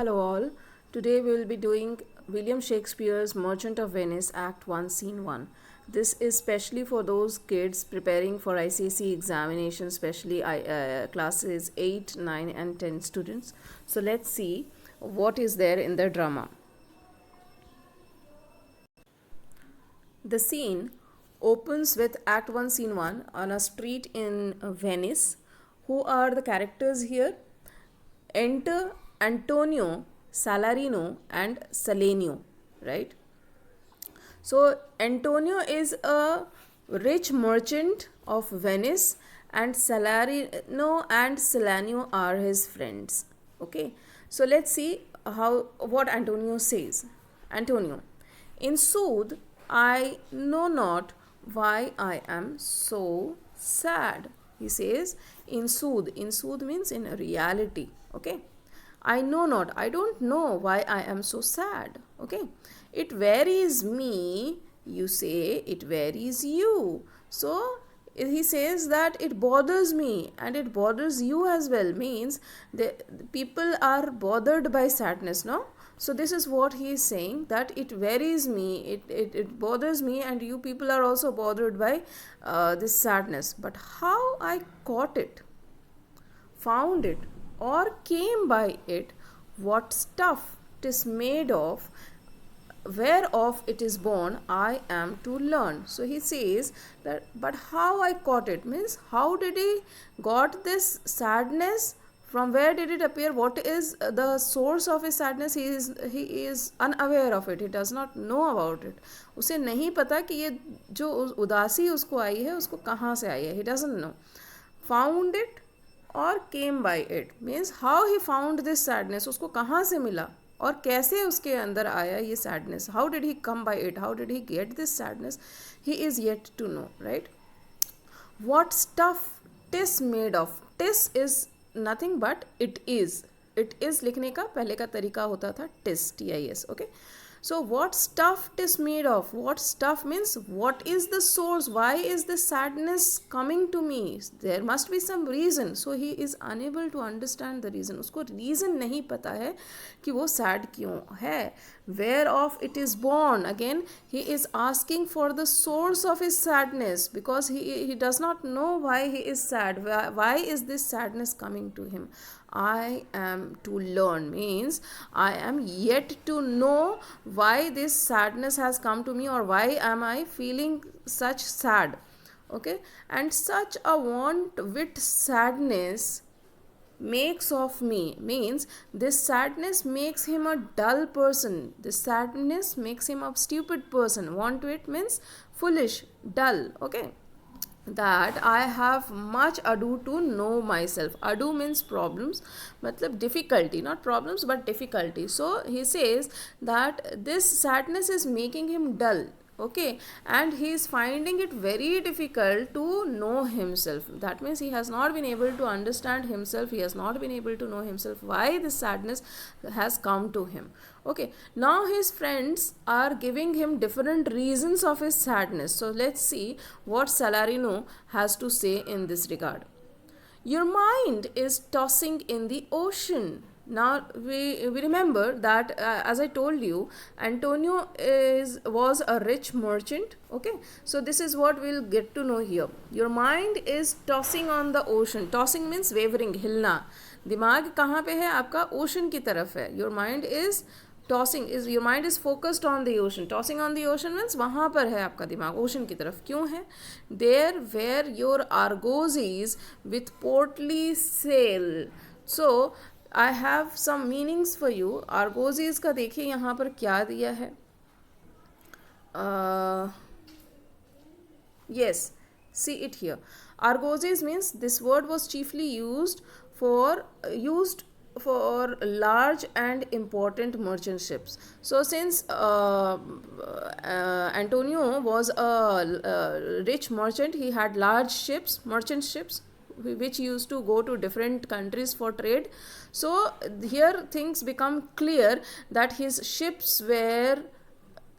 Hello all. Today we will be doing William Shakespeare's Merchant of Venice Act 1 Scene 1. This is specially for those kids preparing for ICSE examination, especially classes 8, 9 and 10 students. So let's see what is there in the drama. The scene opens with Act 1 Scene 1 on a street in Venice. Who are the characters here? Enter Antonio, Salarino and Salenio, right? So Antonio is a rich merchant of Venice and Salarino and Salenio are his friends. Okay, so let's see what Antonio says. Antonio, in sooth, I know not why I am so sad. He says, in sooth. In sooth means in reality. Okay, I know not, I don't know why I am so sad. Okay, it varies me, you say, it varies you. So he says that it bothers me and it bothers you as well, means the people are bothered by sadness, no? So this is what he is saying, that it varies me, it bothers me and you people are also bothered by this sadness. But how I caught it, found it or came by it, what stuff 'tis made of, whereof it is born, I am to learn. So he says that, but how I caught it means how did he got this sadness, from where did it appear, what is the source of his sadness, he is unaware of it, he does not know about it. उसे नहीं पता कि ये जो उदासी उसको आई है उसको कहाँ से आई है, he doesn't know. Found it और came by it means how he found this sadness, उसको कहाँ से मिला और कैसे उसके अंदर आया ये sadness, how did he come by it, how did he get this sadness, he is yet to know, right? What stuff 'tis made of, 'tis is nothing but it is लिखने का पहले का तरीका होता था tis, tis, okay? So what stuff 'tis made of, what stuff means what is the source, why is this sadness coming to me, there must be some reason. So he is unable to understand the reason, उसको reason नहीं पता है कि वो sad क्यों है. Whereof it is born, again he is asking for the source of his sadness, because he does not know why he is sad, why is this sadness coming to him. I am to learn means I am yet to know why this sadness has come to me, or why am I feeling such sad. Okay, and such a want wit sadness makes of me means this sadness makes him a dull person, this sadness makes him a stupid person. Want wit means foolish, dull. Okay, that I have much ado to know myself. Ado means problems, matlab difficulty, not problems but difficulty. So he says that this sadness is making him dull. Okay, and he is finding it very difficult to know himself. That means he has not been able to understand himself, he has not been able to know himself why this sadness has come to him. Okay, now his friends are giving him different reasons of his sadness. So let's see what Salarino has to say in this regard. Your mind is tossing in the ocean. Now we remember that as I told you, Antonio was a rich merchant. Okay, so this is what we'll get to know here. Your mind is tossing on the ocean. Tossing means wavering, हिलना. दिमाग कहाँ पे है आपका, ocean की तरफ है. Your mind is tossing, is your mind is focused on the ocean. Tossing on the ocean means वहाँ पर है आपका दिमाग ओशन की तरफ. क्यों है? There were your argosies with portly sail. So I have some meanings for you. Argosies का देखिए यहाँ पर क्या दिया है. Yes, see it here. Argosies means this word was chiefly used for large and important merchant ships. So since Antonio was a rich merchant, he had large ships, merchant ships, which used to go to different countries for trade. So here things become clear that his ships were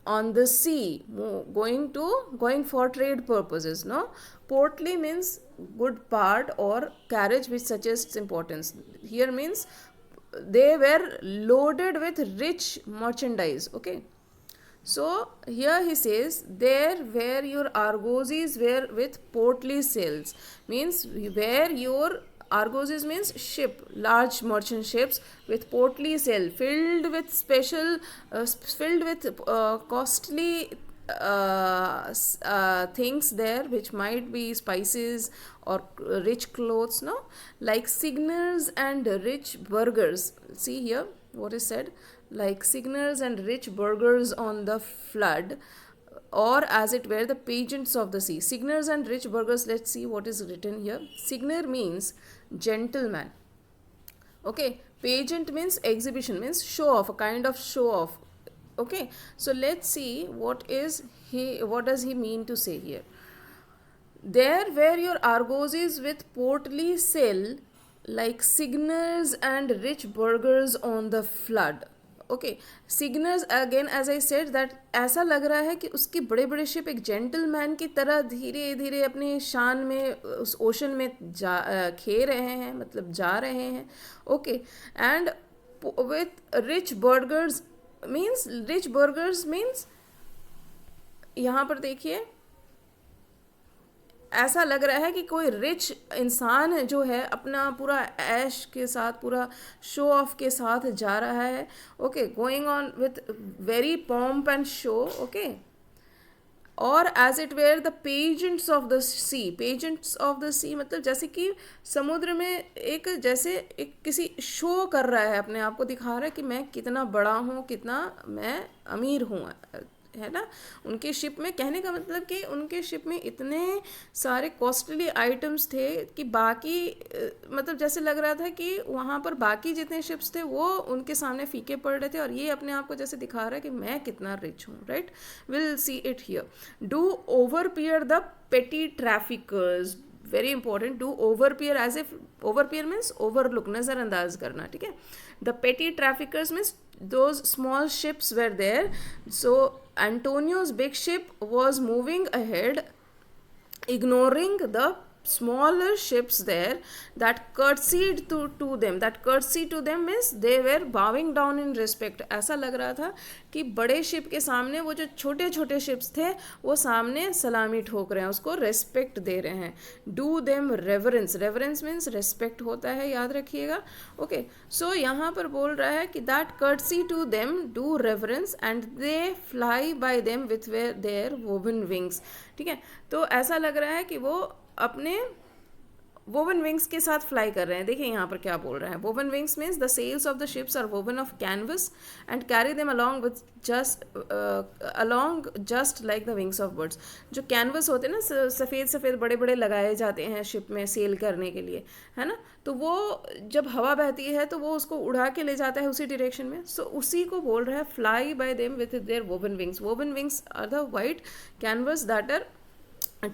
on the sea, going for trade purposes. No, portly means good part or carriage which suggests importance. Here means they were loaded with rich merchandise. Okay, so here he says, there where your argosies were with portly sails, means where your argosies means ship, large merchant ships with portly sail, filled with costly things there, which might be spices or rich clothes, no, like signers and rich burghers. See here what is said, like signers and rich burghers on the flood, or as it were the pageants of the sea. Signers and rich burghers, let's see what is written here. Signer means gentleman. Okay, pageant means exhibition, means show off, a kind of show off. Okay, so let's see what does he mean to say here. There were your argosies with portly sail, like signers and rich burghers on the flood. Okay, signiors again as I said that ऐसा लग रहा है कि उसके बड़े बड़े ship एक gentleman की तरह धीरे धीरे अपनी शान में उस ओशन में खे रहे हैं, मतलब जा रहे हैं. Okay, and with rich burgers means यहाँ पर देखिए ऐसा लग रहा है कि कोई रिच इंसान जो है अपना पूरा ऐश के साथ, पूरा शो ऑफ के साथ जा रहा है. Okay, going on with very pomp and show. Okay, और as it were the pageants of the sea. Pageants of the sea मतलब जैसे कि समुद्र में जैसे एक किसी शो कर रहा है, अपने आप को दिखा रहा है कि मैं कितना बड़ा हूँ, कितना मैं अमीर हूँ, है ना. उनके शिप में, कहने का मतलब कि उनके शिप में इतने सारे कॉस्टली आइटम्स थे कि बाकी मतलब जैसे लग रहा था कि वहाँ पर बाकी जितने शिप्स थे वो उनके सामने फीके पड़ रहे थे, और ये अपने आप को जैसे दिखा रहा है कि मैं कितना रिच हूँ. Right, will see it here. Do overpeer the petty traffickers. Very important. Do overpeer, as if overpeer means overlook, नज़रअंदाज करना. ठीक है. The petty traffickers means those small ships were there. So Antonio's big ship was moving ahead, ignoring the smaller ships there that curtsied to them. That curtsy to them means they were bowing down in respect. ऐसा लग रहा था कि बड़े ship के सामने वो जो छोटे छोटे शिप्स थे वो सामने सलामी ठोक रहे हैं, उसको रेस्पेक्ट दे रहे हैं. Do them reverence. Reverence means respect होता है, याद रखिएगा. ओके, सो यहाँ पर बोल रहा है कि that courtesy to them, do reverence, and they fly by them with their woven wings. ठीक है, तो ऐसा लग रहा है कि वो अपने वोवन विंग्स के साथ फ्लाई कर रहे हैं. देखिए यहाँ पर क्या बोल रहा है. Woven wings means the sails of the ships are woven of canvas and carry them along with just like the wings of birds. जो कैनवस होते हैं ना, सफ़ेद सफ़ेद बड़े बड़े लगाए जाते हैं शिप में सेल करने के लिए, है ना, तो वो जब हवा बहती है तो वो उसको उड़ा के ले जाता है उसी डायरेक्शन में. सो उसी को बोल रहा है fly by them with their woven wings. Woven wings are the white canvas that are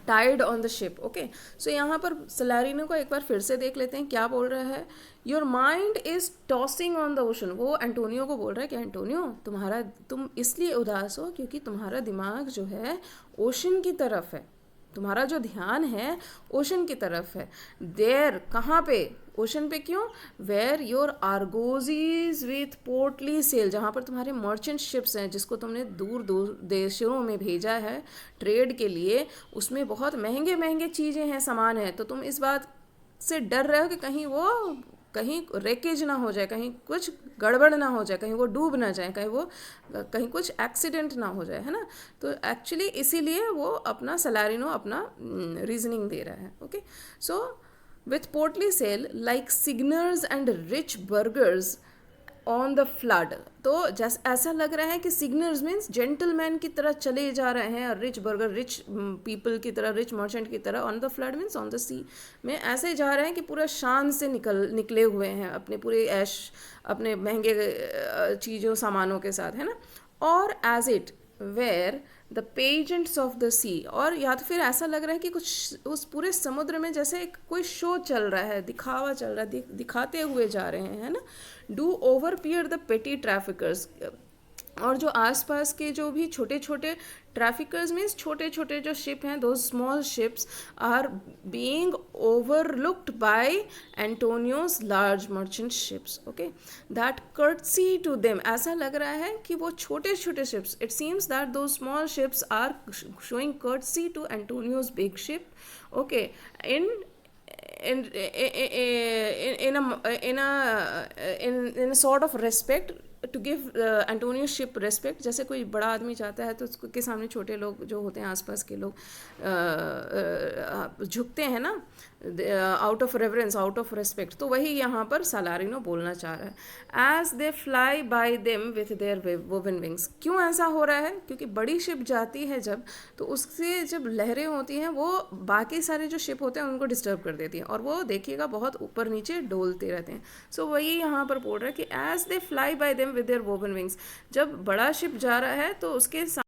tied on the ship. Okay, so यहाँ पर सलारिनो को एक बार फिर से देख लेते हैं क्या बोल रहा है. Your mind is tossing on the ocean. वो एंटोनियो को बोल रहा है कि एंटोनियो, तुम इसलिए उदास हो क्योंकि तुम्हारा दिमाग जो है ओशन की तरफ है, तुम्हारा जो ध्यान है ओशन की तरफ है. देर कहाँ पे, ओशन पे. क्यों? Where your argosies with portly sail, जहाँ पर तुम्हारे मर्चेंट शिप्स हैं जिसको तुमने दूर दूर देशों में भेजा है ट्रेड के लिए, उसमें बहुत महंगे महंगे चीज़ें हैं, सामान है, तो तुम इस बात से डर रहे हो कि कहीं रेकेज ना हो जाए, कहीं कुछ गड़बड़ ना हो जाए, कहीं वो डूब ना जाए, कहीं कुछ एक्सीडेंट ना हो जाए, है ना. तो एक्चुअली इसीलिए वो अपना सलारिनो अपना रीजनिंग दे रहा है. Okay, so with portly sail like signiors and rich burghers on the flood. तो जैसे ऐसा लग रहा है कि सिग्नर्स मीन्स जेंटलमैन की तरह चले जा रहे हैं, और रिच बर्गर रिच पीपल की तरह, रिच मर्चेंट की तरह. On the flood means on the sea में ऐसे जा रहे हैं कि पूरा शान से निकले हुए हैं, अपने पूरे ऐश, अपने महंगे चीज़ों सामानों के साथ, है ना. और as it were the pageants of the sea, और या तो फिर ऐसा लग रहा है कि कुछ उस पूरे समुद्र में जैसे कोई शो चल रहा है, दिखावा चल रहा है, दिखाते हुए जा रहे हैं, है ना. Do overpeer the petty traffickers. और जो आसपास के जो भी छोटे छोटे ट्रैफिकर्स मीन्स छोटे छोटे जो शिप हैं, those small ships are being overlooked by Antonio's large merchant ships, okay, that courtesy to them, ऐसा लग रहा है कि वो छोटे छोटे ships, it seems that those small ships are showing courtesy to Antonio's big ship, okay, in in in a sort of respect, to give Antonio ship respect, जैसे कोई बड़ा आदमी जाता है तो उसके सामने छोटे लोग जो होते हैं आसपास के लोग झुकते हैं ना, out of reverence, out of respect, तो वही यहाँ पर सालारिनो बोलना चाह रहा है। As they fly by them with their woven wings, क्यों ऐसा हो रहा है, क्योंकि बड़ी शिप जाती है जब, तो उससे जब लहरें होती हैं वो बाकी सारे जो शिप होते हैं उनको डिस्टर्ब कर देती हैं, और वो देखिएगा बहुत ऊपर नीचे डोलते रहते हैं। सो वही यहाँ पर बोल रहा है कि as they fly by them with their woven wings, जब बड़ा शिप जा रहा है तो उसके